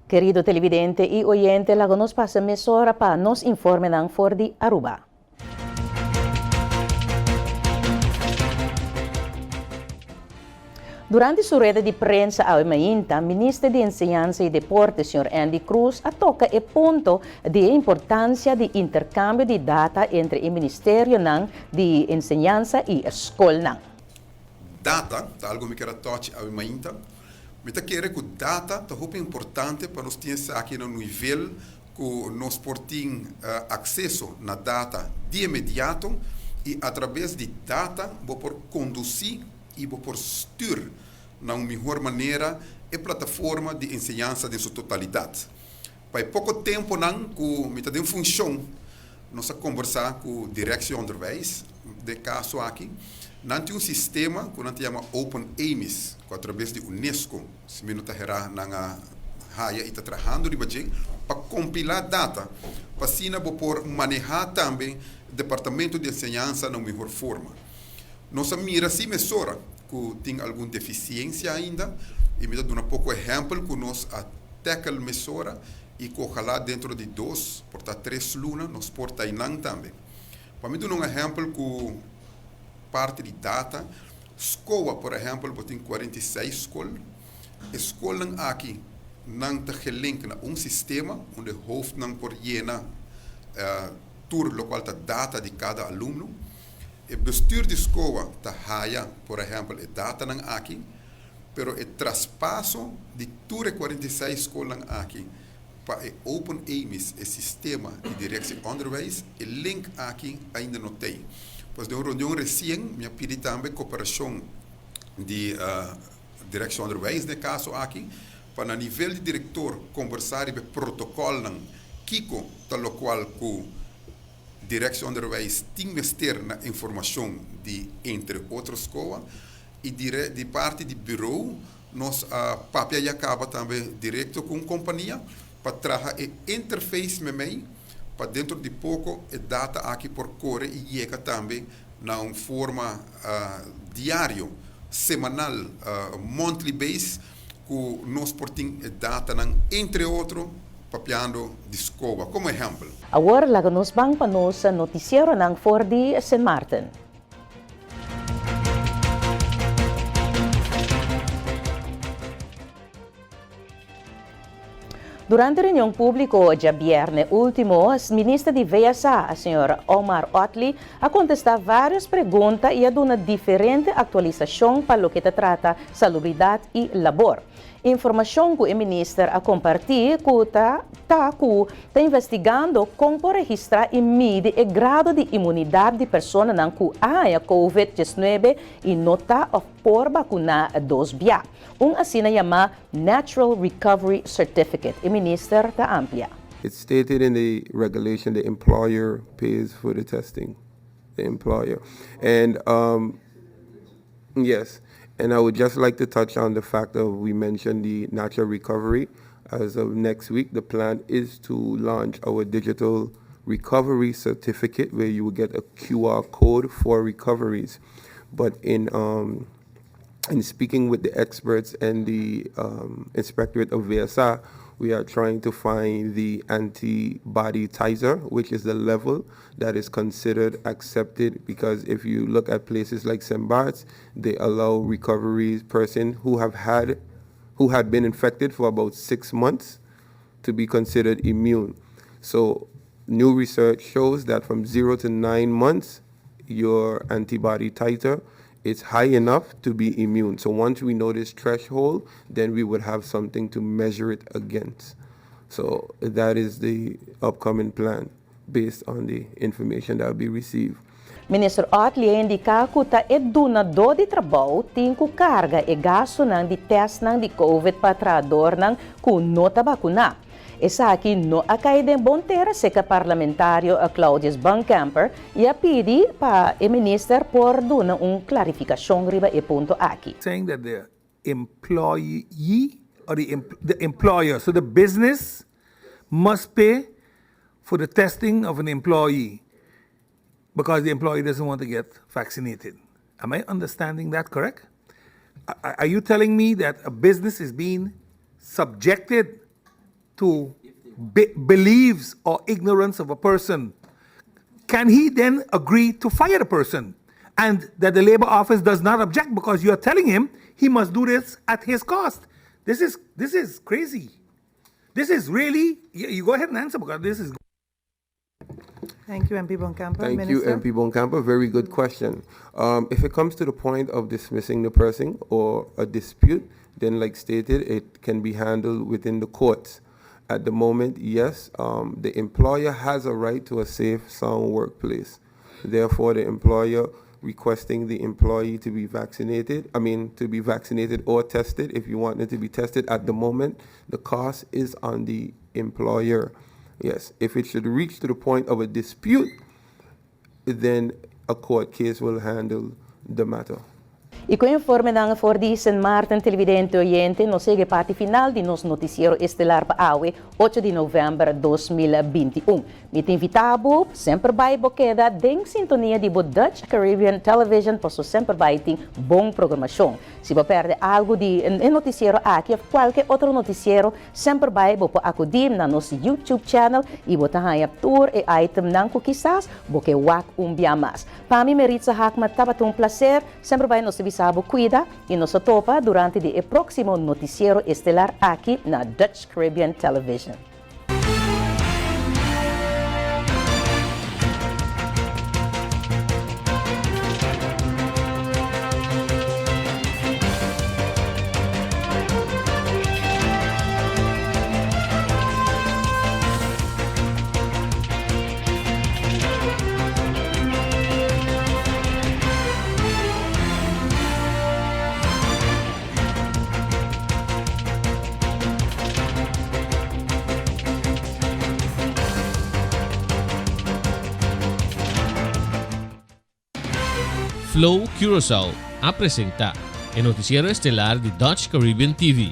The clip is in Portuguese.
Querido televidente y oyente, la nos pasa mesora para nos informe ng for di Aruba. Durante sua rede de prensa ao Mainta, ministro de Enseñanza e Deporte, Sr. Andy Cruz, toca o ponto de importância de intercâmbio de data entre o Ministério de Enseñanza e a escola. Data, algo que era toque ao Mainta, me quer que data é muito importante para nós ter aqui no nível que nós podemos acesso na data de imediato e através de data vou por conduzir e vou por styr na melhor maneira a plataforma de ensinança em sua totalidade. Para pouco tempo não que me tem função nós conversar com a direção de onderwijs de caso aqui. Não tem sistema que nós chama Open AIMS, que através de Unesco, se me não está na raia e está trabalhando de budget para compilar data, para assim por manejar também o departamento de ensinança na melhor forma. Nós mira se mesura que tem alguma deficiência ainda e me dá um pouco exemplo que nós até aquela mesura e que ojalá dentro de 2, portanto 3 lunas, nós portamos também. Para mim, um exemplo que parte de data, escola, por exemplo, tem 46 escolas. Escolas aqui não está gelinkt na sistema onde o hoofd não por llenar tour local da data de cada aluno. O bestuur de escola está raia, por exemplo, a data não aqui, pero o traspasso de tour 46 escolas aqui para o Open AIMS, o sistema de direção onderwijs, o link aqui ainda não tem. Pois de uma reunião recente, me pedi também cooperação de direção onderwijs, no caso aqui, para no nível de diretor conversar sobre o protocolo Kiko, tal qual que direção onderwijs tem que ter na informação de entre outras escolas e de parte do bureau, nós papel acaba também direto com a companhia para trabalhar a interface com mim, para dentro de pouco a data aqui por corre e chega também na uma forma diário, semanal, monthly base, que nós portamos a data, entre outros, papiando de escola, como exemplo. Agora, lá nos bang para nos noticiero ng for di St. Martin. Durante a reunião pública de viernes último, o ministro de VSA, a senhora Omar Otley, a contestar várias perguntas e a dar uma diferente atualização para o que trata salubridade e labor. Informação que o ministro a compartilhar está investigando como registrar e medir o grau de imunidade de pessoas que há COVID-19 e nota por vacinar 2 via. Assim chama Natural Recovery Certificate. O ministro está amplia. It's stated in the regulation the employer pays for the testing. The employer. And yes. And I would just like to touch on the fact that we mentioned the natural recovery. As of next week, the plan is to launch our digital recovery certificate where you will get a QR code for recoveries. But in speaking with the experts and the inspectorate of VSA, we are trying to find the antibody titer, which is the level that is considered accepted, because if you look at places like St. Bart's, they allow recoveries person who had been infected for about 6 months to be considered immune. So new research shows that from 0 to 9 months, your antibody titer is high enough to be immune. So once we know this threshold, then we would have something to measure it against. So that is the upcoming plan based on the information that will be received. Ministro Otley indica que o donador de trabalho tem que carga e gasto de teste de COVID para trabalhador que não está vacunado. Essa aqui não acai de bom terra, seca parlamentário Claudius Bancamper e a pedi para o ministro por dar uma clarificação riba e ponto aqui. Saying that the employee or the employer, so the business must pay for the testing of an employee because the employee doesn't want to get vaccinated. Am I understanding that correct? Are you telling me that a business is being subjected to beliefs or ignorance of a person, can he then agree to fire the person? And that the labor office does not object because you are telling him he must do this at his cost. This is crazy. This is really, you go ahead and answer because this is. Thank you, MP Boncampo. Thank Minister? you, MP Boncampo. Very good question. If it comes to the point of dismissing the person or a dispute, then like stated, it can be handled within the courts. At the moment, yes, the employer has a right to a safe, sound workplace. Therefore, the employer requesting the employee to be vaccinated, or tested. If you want it to be tested at the moment, the cost is on the employer. Yes, if it should reach to the point of a dispute, then a court case will handle the matter. E com informe ng for di San Martin televidente oyente, no sigue parte final di nos Notisiero Estelar pa awe, 8 de novembro 2021. Mit invitabo, sempre vai boqueda, den sintonia di bo Dutch Caribbean Television, posso sempre vai ting bom programação. Se você perde algo de noticiero aqui ou qualquer outro noticiero, sempre vai bo po acudir na nosso YouTube channel e botar aí tour e item nang ko quizás, bo que wak bia mas. Para mim, meritza hakmat tabat placer, sempre vai nos Sabo cuida e nos topa durante o próximo Notisiero Estelar aqui na Dutch Caribbean Television. Flow Curaçao apresenta el Notisiero Estelar de Dutch Caribbean TV.